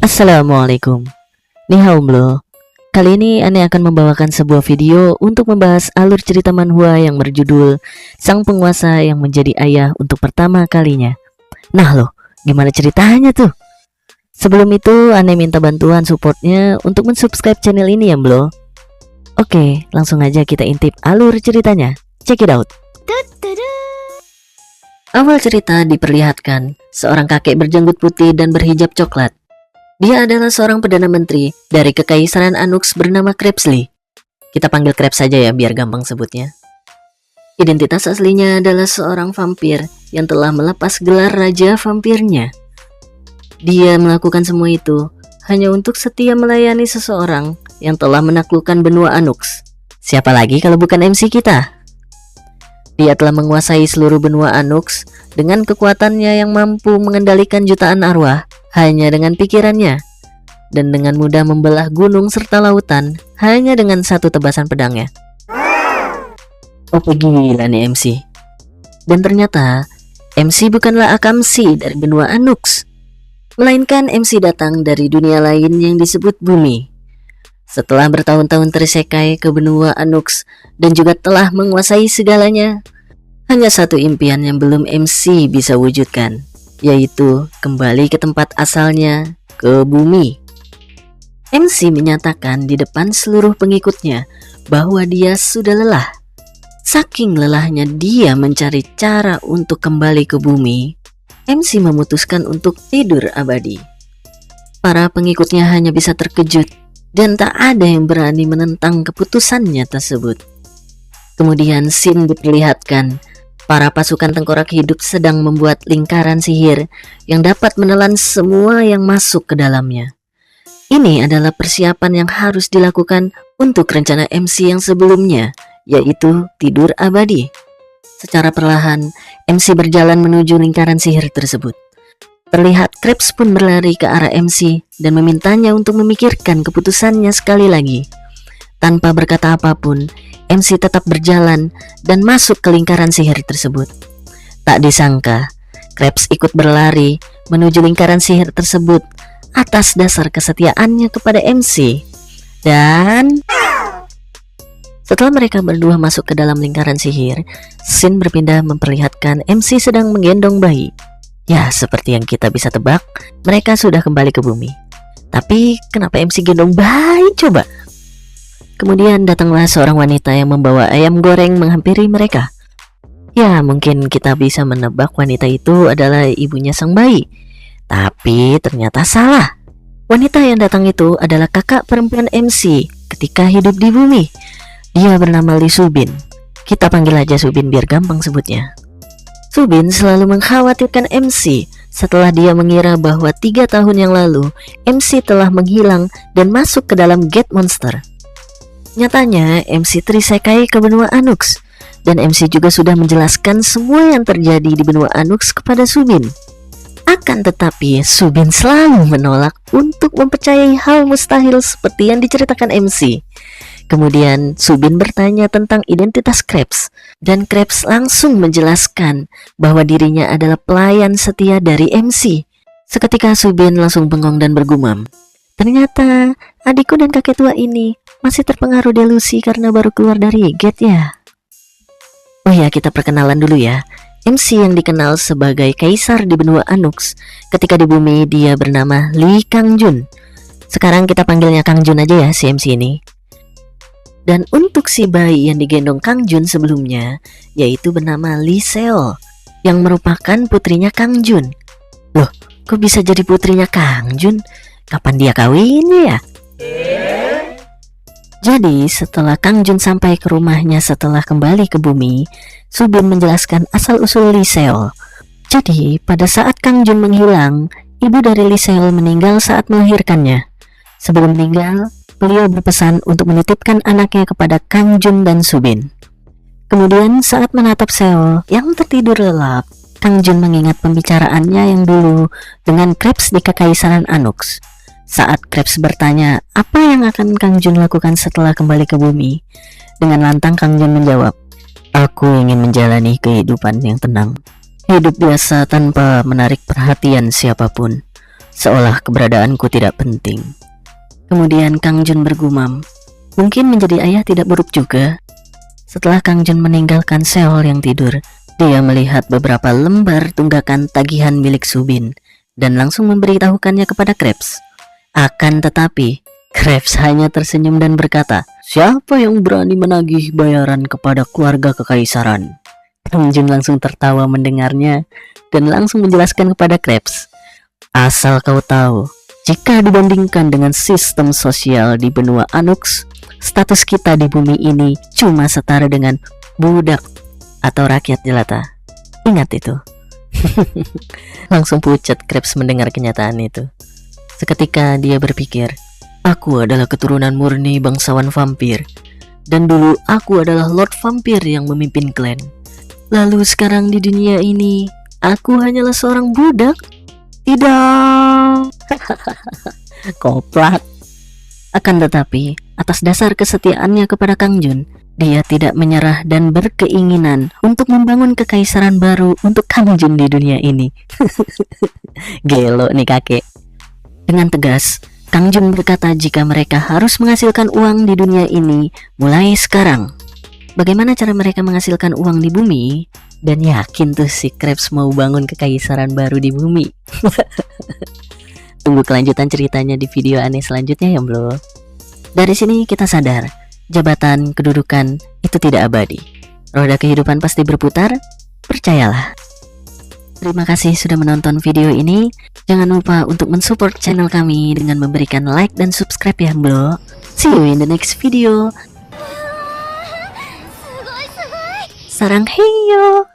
Assalamualaikum. Ni hao bro. Kali ini Ane akan membawakan sebuah video untuk membahas alur cerita manhwa yang berjudul Sang Penguasa yang Menjadi Ayah untuk Pertama Kalinya. Nah loh, gimana ceritanya tuh? Sebelum itu Ane minta bantuan supportnya untuk mensubscribe channel ini ya bro. Oke, langsung aja kita intip alur ceritanya. Check it out. Awal cerita diperlihatkan seorang kakek berjanggut putih dan berhijab coklat. Dia adalah seorang Perdana Menteri dari Kekaisaran Anux bernama Krebsli. Kita panggil Krebs saja ya biar gampang sebutnya. Identitas aslinya adalah seorang vampir yang telah melepas gelar Raja Vampirnya. Dia melakukan semua itu hanya untuk setia melayani seseorang yang telah menaklukkan benua Anux. Siapa lagi kalau bukan MC kita? Dia telah menguasai seluruh benua Anux dengan kekuatannya yang mampu mengendalikan jutaan arwah hanya dengan pikirannya, dan dengan mudah membelah gunung serta lautan hanya dengan satu tebasan pedangnya. Oke, gila nih MC. Dan ternyata MC bukanlah Akamsi dari benua Anux, melainkan MC datang dari dunia lain yang disebut Bumi. Setelah bertahun-tahun terisekai ke benua Anux dan juga telah menguasai segalanya, hanya satu impian yang belum MC bisa wujudkan, yaitu kembali ke tempat asalnya, ke bumi. MC menyatakan di depan seluruh pengikutnya bahwa dia sudah lelah. Saking lelahnya dia mencari cara untuk kembali ke bumi, MC memutuskan untuk tidur abadi. Para pengikutnya hanya bisa terkejut dan tak ada yang berani menentang keputusannya tersebut. Kemudian scene diperlihatkan. Para pasukan tengkorak hidup sedang membuat lingkaran sihir yang dapat menelan semua yang masuk ke dalamnya. Ini adalah persiapan yang harus dilakukan untuk rencana MC yang sebelumnya, yaitu tidur abadi. Secara perlahan, MC berjalan menuju lingkaran sihir tersebut. Terlihat Krebs pun berlari ke arah MC dan memintanya untuk memikirkan keputusannya sekali lagi. Tanpa berkata apapun, MC tetap berjalan dan masuk ke lingkaran sihir tersebut. Tak disangka, Krebs ikut berlari menuju lingkaran sihir tersebut atas dasar kesetiaannya kepada MC. Dan setelah mereka berdua masuk ke dalam lingkaran sihir, scene berpindah memperlihatkan MC sedang menggendong bayi. Ya, seperti yang kita bisa tebak, mereka sudah kembali ke bumi. Tapi kenapa MC gendong bayi coba? Kemudian datanglah seorang wanita yang membawa ayam goreng menghampiri mereka. Ya, mungkin kita bisa menebak wanita itu adalah ibunya sang bayi. Tapi ternyata salah. Wanita yang datang itu adalah kakak perempuan MC ketika hidup di bumi. Dia bernama Lee Subin. Kita panggil aja Subin biar gampang sebutnya. Subin selalu mengkhawatirkan MC setelah dia mengira bahwa 3 tahun yang lalu MC telah menghilang dan masuk ke dalam gate monster. Nyatanya MC terisekai ke benua Anux, dan MC juga sudah menjelaskan semua yang terjadi di benua Anux kepada Subin. Akan tetapi Subin selalu menolak untuk mempercayai hal mustahil seperti yang diceritakan MC. Kemudian Subin bertanya tentang identitas Krebs, dan Krebs langsung menjelaskan bahwa dirinya adalah pelayan setia dari MC. Seketika Subin langsung bengong dan bergumam, ternyata adikku dan kakek tua ini masih terpengaruh delusi karena baru keluar dari gate ya. Oh ya, kita perkenalan dulu ya. MC yang dikenal sebagai kaisar di benua Anux. Ketika di bumi dia bernama Lee Kangjun. Sekarang kita panggilnya Kangjun aja ya si MC ini. Dan untuk si bayi yang digendong Kangjun sebelumnya, yaitu bernama Lee Seo, yang merupakan putrinya Kangjun. Loh, kok bisa jadi putrinya Kangjun? Kapan dia kawinnya ya? Jadi setelah Kangjun sampai ke rumahnya setelah kembali ke bumi, Subin menjelaskan asal-usul Lee Seo. Jadi pada saat Kangjun menghilang, ibu dari Lee Seo meninggal saat melahirkannya. Sebelum meninggal, beliau berpesan untuk menitipkan anaknya kepada Kangjun dan Subin. Kemudian saat menatap Seo yang tertidur lelap, Kangjun mengingat pembicaraannya yang dulu dengan Krebs di Kekaisaran Anux. Saat Krebs bertanya apa yang akan Kangjun lakukan setelah kembali ke bumi, dengan lantang Kangjun menjawab, "Aku ingin menjalani kehidupan yang tenang. Hidup biasa tanpa menarik perhatian siapapun. seolah keberadaanku tidak penting. Kemudian Kang Jun bergumam, mungkin menjadi ayah tidak buruk juga. Setelah Kang Jun meninggalkan Seol yang tidur, dia melihat beberapa lembar tunggakan tagihan milik Subin dan langsung memberitahukannya kepada Krebs. Akan tetapi, Krebs hanya tersenyum dan berkata, siapa yang berani menagih bayaran kepada keluarga kekaisaran? Kang Jun langsung tertawa mendengarnya dan langsung menjelaskan kepada Krebs, asal kau tahu, jika dibandingkan dengan sistem sosial di benua Anux, status kita di bumi ini cuma setara dengan budak atau rakyat jelata. Ingat itu. Langsung pucat Krebs mendengar kenyataan itu. Seketika dia berpikir, aku adalah keturunan murni bangsawan vampir, dan dulu aku adalah Lord Vampir yang memimpin klan. Lalu sekarang di dunia ini, aku hanyalah seorang budak. Tidak. Koplak. Akan tetapi, atas dasar kesetiaannya kepada Kang Jun, dia tidak menyerah dan berkeinginan untuk membangun kekaisaran baru untuk Kang Jun di dunia ini. Gelo nih kakek. Dengan tegas, Kang Jun berkata jika mereka harus menghasilkan uang di dunia ini mulai sekarang. Bagaimana cara mereka menghasilkan uang di bumi? Dan yakin tuh si Krebs mau bangun kekaisaran baru di bumi. Tunggu kelanjutan ceritanya di video aneh selanjutnya ya bro. Dari sini kita sadar, jabatan, kedudukan itu tidak abadi. Roda kehidupan pasti berputar, percayalah. Terima kasih sudah menonton video ini. Jangan lupa untuk mensupport channel kami dengan memberikan like dan subscribe ya bro. See you in the next video. Sarang heyo.